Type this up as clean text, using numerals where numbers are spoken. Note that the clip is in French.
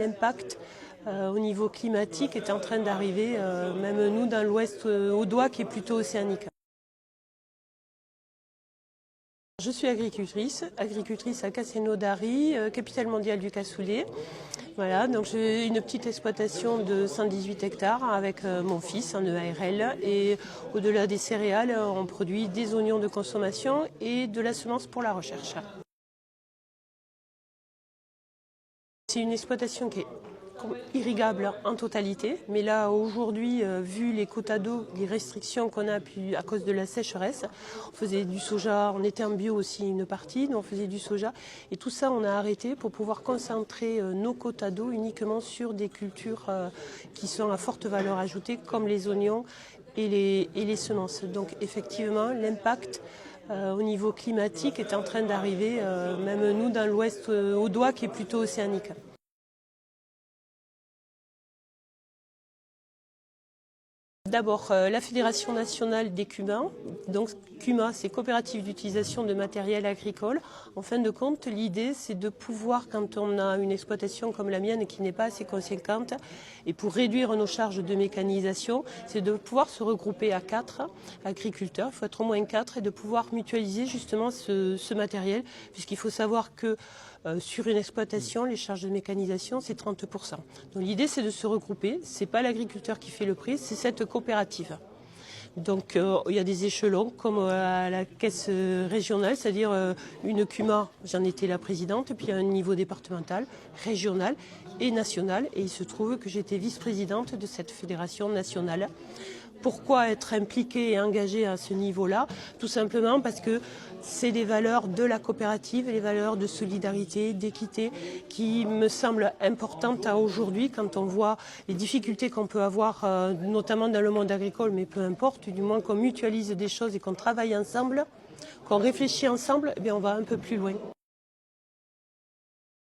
L'impact au niveau climatique est en train d'arriver, même nous dans l'ouest, au doigt qui est plutôt océanique. Je suis agricultrice à Casino-Dari, capitale mondiale du cassoulet. Voilà, donc j'ai une petite exploitation de 118 hectares avec mon fils en EARL et au-delà des céréales, on produit des oignons de consommation et de la semence pour la recherche. C'est une exploitation qui est irrigable en totalité, mais là aujourd'hui, vu les quotas d'eau, les restrictions qu'on a à cause de la sécheresse, on faisait du soja, on était en bio aussi une partie, donc on faisait du soja, et tout ça on a arrêté pour pouvoir concentrer nos quotas d'eau uniquement sur des cultures qui sont à forte valeur ajoutée, comme les oignons et les semences. Donc effectivement, l'impact au niveau climatique est en train d'arriver, même nous dans l'ouest, au doigt qui est plutôt océanique. D'abord, la Fédération nationale des CUMA. Donc CUMA, c'est Coopérative d'utilisation de matériel agricole. En fin de compte, l'idée, c'est de pouvoir, quand on a une exploitation comme la mienne qui n'est pas assez conséquente, et pour réduire nos charges de mécanisation, c'est de pouvoir se regrouper à 4 agriculteurs, il faut être au moins 4, et de pouvoir mutualiser justement ce matériel, puisqu'il faut savoir que sur une exploitation, les charges de mécanisation, c'est 30%. Donc l'idée, c'est de se regrouper. C'est pas l'agriculteur qui fait le prix, c'est cette coopérative. Donc il y a des échelons comme à la caisse régionale, c'est-à-dire une CUMA, j'en étais la présidente, puis à un niveau départemental, régional et national. Et il se trouve que j'étais vice-présidente de cette fédération nationale. Pourquoi être impliquée et engagée à ce niveau-là? Tout simplement parce que c'est des valeurs de la coopérative, les valeurs de solidarité, d'équité, qui me semblent importantes à aujourd'hui quand on voit les difficultés qu'on peut avoir, notamment dans le monde agricole, mais peu importe, du moins qu'on mutualise des choses et qu'on travaille ensemble, qu'on réfléchit ensemble, eh bien on va un peu plus loin.